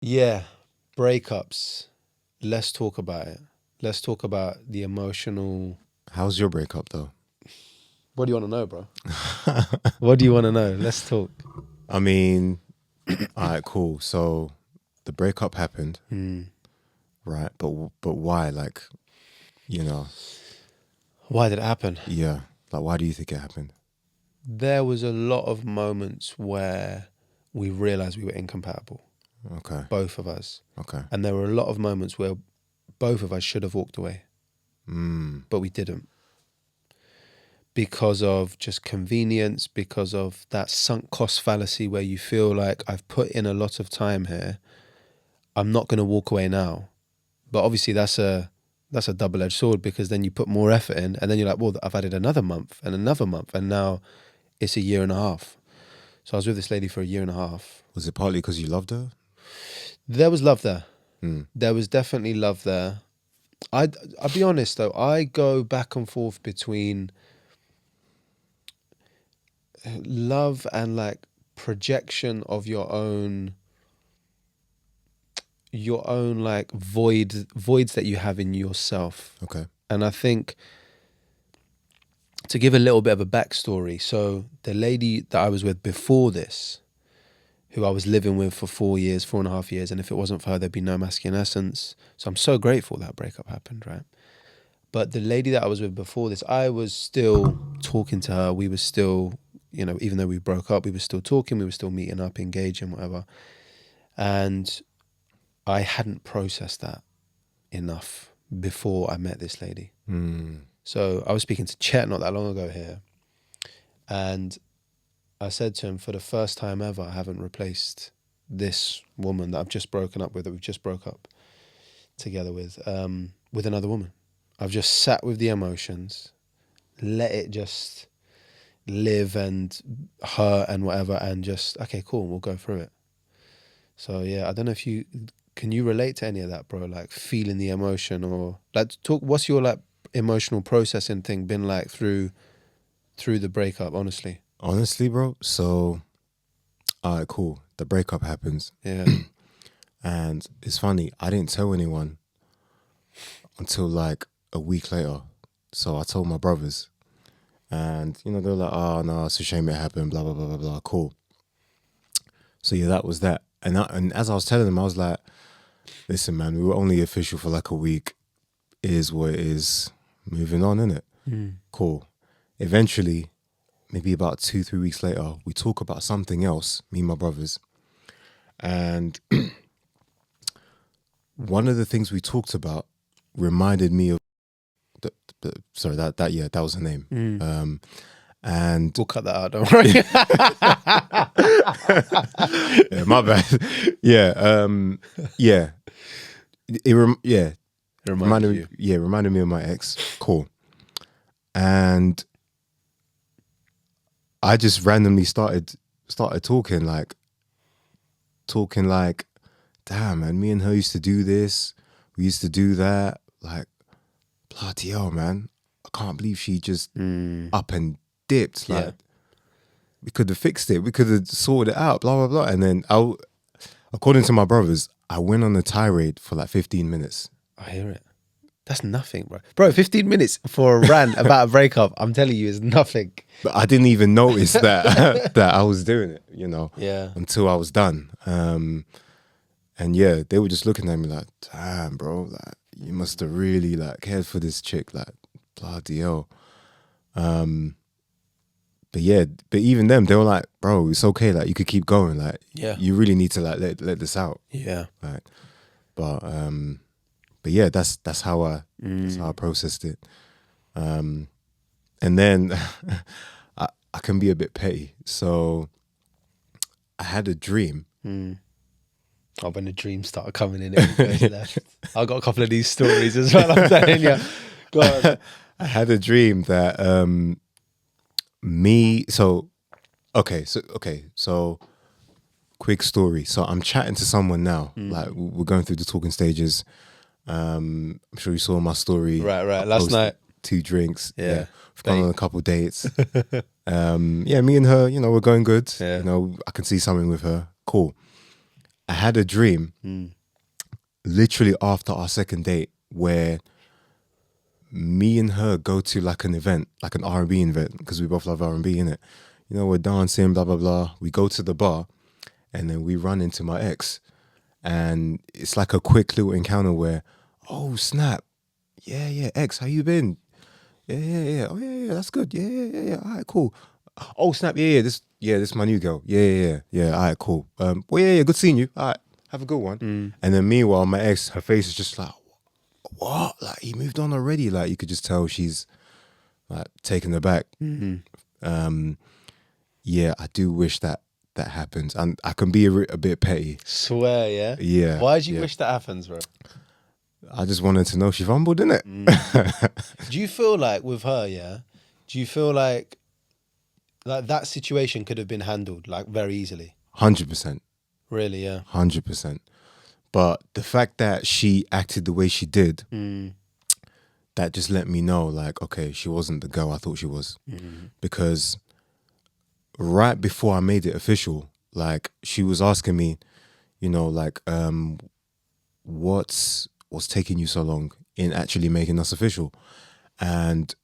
Yeah, breakups. Let's talk about it. Let's talk about the emotional. How's your breakup though? What do you want to know, bro? What do you want to know? Let's talk. I mean, all right, cool. So the breakup happened, Hmm. right? But why? Like, you know, Why did it happen? yeah. Like, why do you think it happened? There was a lot of moments where we realized we were incompatible, Okay, both of us. okay. And there were a lot of moments where both of us should have walked away, Mm, but we didn't because of just convenience, because of that sunk cost fallacy where you feel like I've put in a lot of time here. I'm not going to walk away now. But obviously that's a double-edged sword because then you put more effort in and then you're like, well, I've added another month and now it's a year and a half. So I was with this lady for a year and a half. was it partly because you loved her? There was love there. Mm, There was definitely love there. I'll be honest though, I go back and forth between love and like projection of your own like voids that you have in yourself. okay. And I think to give a little bit of a backstory, so the lady that I was with before this, who I was living with for 4 years, 4.5 years, and if it wasn't for her, there'd be no masculine essence. So I'm so grateful that breakup happened, right? But the lady that I was with before this, I was still talking to her. We were still, even though we broke up, we were still talking. We were still meeting up, engaging, whatever. And I hadn't processed that enough before I met this lady. Mm, So I was speaking to Chet not that long ago here. And I said to him, for the first time ever, I haven't replaced this woman that I've just broken up with, that we've just broke up together with another woman. I've just sat with the emotions, let it just live and hurt and whatever, and just, okay, cool, we'll go through it. So yeah, I don't know if can you relate to any of that, bro? Like feeling the emotion or like what's your like emotional processing thing been like through the breakup, honestly? honestly, bro. So, all right, cool. The breakup happens, Yeah. and it's funny. I didn't tell anyone until like a week later. So I told my brothers, and they're like, "Oh no, it's a shame it happened." Blah blah blah blah blah. Cool. So yeah, that was that. And as I was telling them, I was like, "Listen, man, we were only official for like a week. It is what it is. Moving on, innit? Mm. Cool." Eventually, maybe about 2-3 weeks later, we talk about something else. Me and my brothers, and one of the things we talked about reminded me of. Sorry, that was her name. Mm. And We'll cut that out, don't worry. yeah, my bad. Yeah, yeah. Yeah, It reminded you. reminded me of my ex. Cool. And I just randomly started talking like, damn, man, me and her used to do this. We used to do that. Like, bloody hell, man. I can't believe she just up and dipped. Like, Yeah. we could have fixed it. We could have sorted it out, blah, blah, blah. And then according to my brothers, I went on a tirade for like 15 minutes. I hear it. That's nothing, bro. Bro, 15 minutes for a rant about a breakup, I'm telling you, is nothing. But I didn't even notice that that I was doing it, Yeah. until I was done. And yeah, they were just looking at me like, damn, bro, like you must have really like cared for this chick, like bloody hell. But yeah, but even them, they were like, bro, it's okay, like you could keep going, like Yeah. you really need to like let this out, Yeah. like. But yeah, that's how I processed it. And then I can be a bit petty, so I had a dream. Oh, when the dreams started coming in, it goes left. I got a couple of these stories as well, I'm telling you. Go on. I had a dream that so quick story. So I'm chatting to someone now. Like we're going through the talking stages. I'm sure you saw my story. Right. I Last posted night. 2 drinks. Yeah. We've gone on a couple of dates. Yeah, me and her, we're going good. Yeah. I can see something with her. Cool. I had a dream Mm. literally after our second date where me and her go to like an event, like an R&B event, because we both love R&B, innit? You know, we're dancing, blah, blah, blah. We go to the bar and then we run into my ex. And it's like a quick little encounter where, oh, snap. Yeah, ex, how you been? Yeah. Oh, yeah, that's good. Yeah. All right, cool. Oh, snap. This is my new girl. Yeah. All right, cool. Well, yeah, good seeing you. All right, have a good one. And then meanwhile, my ex, her face is just like, what? Like, he moved on already. Like, you could just tell she's like taken aback. Yeah, I do wish that happens. And I can be a bit petty. Swear, yeah? Yeah. Why do you yeah. wish that happens, bro? I just wanted to know she fumbled, innit? Do you feel like with her, yeah? Do you feel like that situation could have been handled like very easily? 100%. Really, yeah. 100%. But the fact that she acted the way she did, that just let me know, like, okay, she wasn't the girl I thought she was. Because right before I made it official, like, she was asking me, you know, like, what's taking you so long in actually making us official? And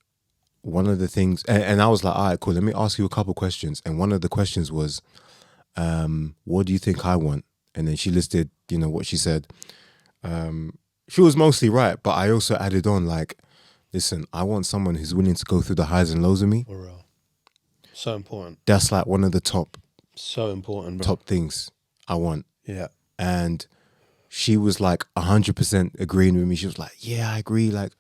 one of the things, and I was like, all right, cool, let me ask you a couple questions. And one of the questions was, what do you think I want? And then she listed, you know, what she said. She was mostly right, but I also added on, like, listen, I want someone who's willing to go through the highs and lows with me. For real. So important. That's like one of the top Things I want. Yeah. And she was like 100% agreeing with me. She was like, yeah, I agree. Like,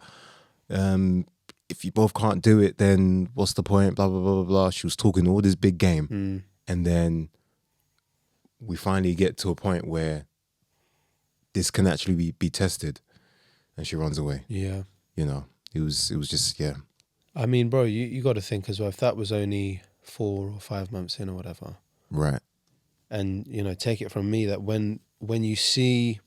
if you both can't do it, then what's the point? Blah, blah, blah, blah, blah. She was talking all this big game. And then we finally get to a point where this can actually be tested. And she runs away. Yeah. You know, it was just, yeah. I mean, bro, you got to think as well, if that was only 4 or 5 months in or whatever. Right. And, you know, take it from me that when you see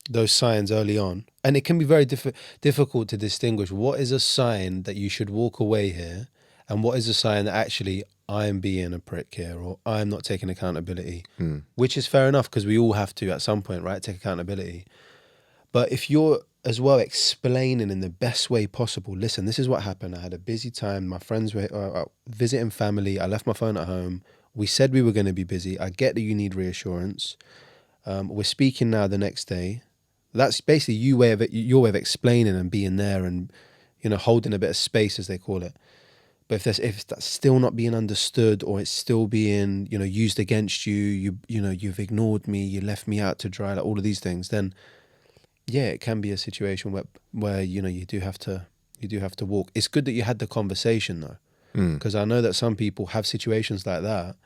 those signs early on, and it can be very difficult to distinguish what is a sign that you should walk away here and what is a sign that actually I'm being a prick here or I'm not taking accountability, which is fair enough because we all have to at some point, right, take accountability. But if you're as well explaining in the best way possible, listen, this is what happened. I had a busy time. My friends were visiting family. I left my phone at home. We said we were going to be busy. I get that you need reassurance. We're speaking now the next day. That's basically your way of explaining and being there and, you know, holding a bit of space, as they call it. But if that's still not being understood or it's still being, you know, used against you, you've ignored me, you left me out to dry, like all of these things, then yeah, it can be a situation where you know you do have to walk. It's good that you had the conversation though, because I know that some people have situations like that,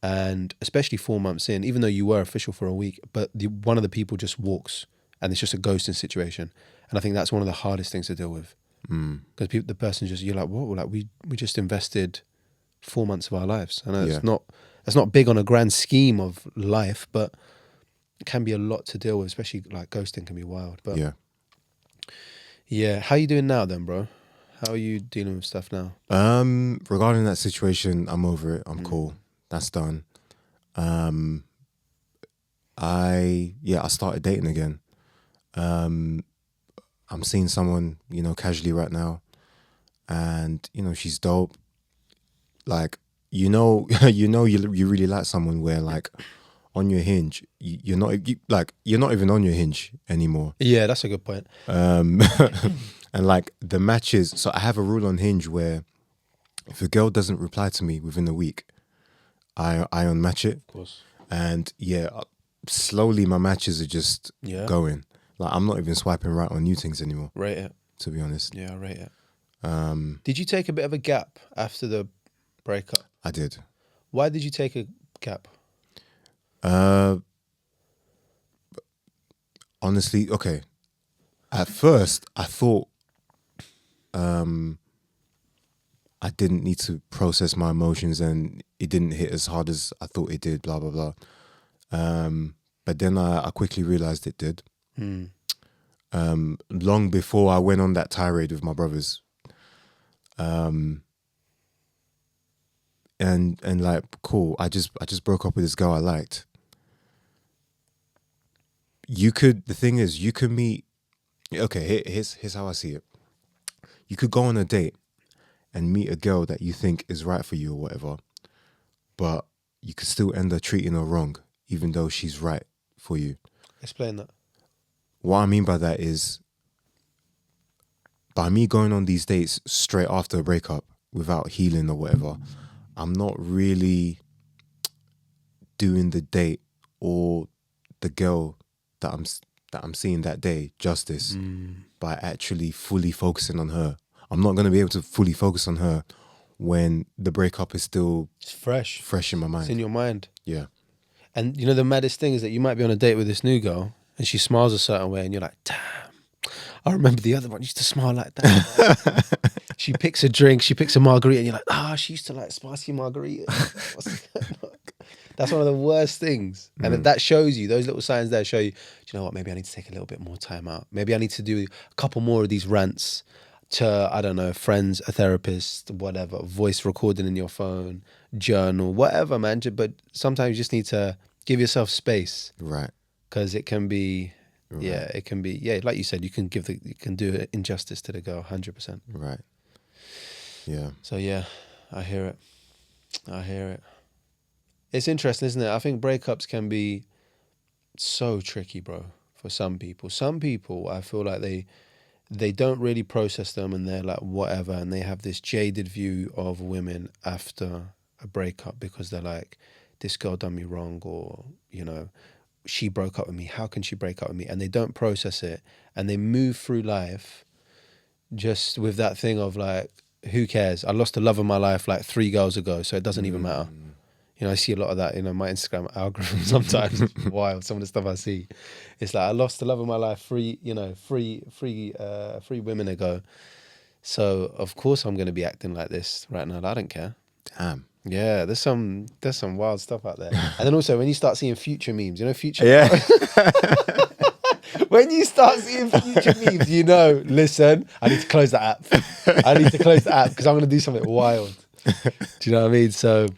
and especially 4 months in, even though you were official for a week, but one of the people just walks, and it's just a ghosting situation, and I think that's one of the hardest things to deal with, because the person just, you're like, what? Like we just invested 4 months of our lives. I know it's not big on a grand scheme of life, but it can be a lot to deal with, especially like ghosting can be wild. But yeah. How you doing now then, bro? How are you dealing with stuff now? Regarding that situation, I'm over it. I'm cool. That's done. I started dating again. I'm seeing someone, you know, casually right now, and you know she's dope. Like, you know, you really like someone where like on your Hinge, you're not even on your Hinge anymore. Yeah, that's a good point. And like the matches. So I have a rule on Hinge where if a girl doesn't reply to me within a week, I unmatch it. Of course. And yeah, slowly my matches are just going. Like I'm not even swiping right on new things anymore. Rate it. To be honest. Yeah, I rate it. Did you take a bit of a gap after the breakup? I did. Why did you take a gap? Honestly, okay. At first, I thought I didn't need to process my emotions and it didn't hit as hard as I thought it did, blah, blah, blah. But then I quickly realized it did. Long before I went on that tirade with my brothers. And like, cool, I just broke up with this girl I liked. The thing is, you can meet. Okay, here's how I see it. You could go on a date and meet a girl that you think is right for you or whatever, but you could still end up treating her wrong, even though she's right for you. Explain that. What I mean by that is, by me going on these dates straight after a breakup without healing or whatever, I'm not really doing the date or the girl that I'm seeing that day justice by actually fully focusing on her. I'm not going to be able to fully focus on her when the breakup is still It's fresh in my mind. It's in your mind. Yeah. And you know, the maddest thing is that you might be on a date with this new girl and she smiles a certain way and you're like, damn, I remember the other one used to smile like that. She picks a drink, she picks a margarita and you're like, she used to like spicy margarita. That's one of the worst things. And that shows you, those little signs there show you, do you know what, maybe I need to take a little bit more time out. Maybe I need to do a couple more of these rants to, I don't know, friends, a therapist, whatever, voice recording in your phone, journal, whatever, man. But sometimes you just need to give yourself space. Right. Because it can be, Right. it can be, like you said, you can do injustice to the girl, 100%. Right. Yeah. So yeah, I hear it. It's interesting, isn't it? I think breakups can be so tricky, bro, for some people. Some people, I feel like they don't really process them and they're like, whatever. And they have this jaded view of women after a breakup because they're like, this girl done me wrong, or, you know, she broke up with me. How can she break up with me? And they don't process it. And they move through life just with that thing of like, who cares? I lost the love of my life like 3 girls ago, so it doesn't even matter. You know, I see a lot of that, my Instagram algorithm sometimes. It's wild, some of the stuff I see. It's like, I lost the love of my life three women ago. So, of course, I'm going to be acting like this right now. I don't care. Damn. Yeah, there's some wild stuff out there. And then also, when you start seeing future memes, future... Yeah. When you start seeing future memes, listen, I need to close the app. I need to close the app because I'm going to do something wild. Do you know what I mean? So...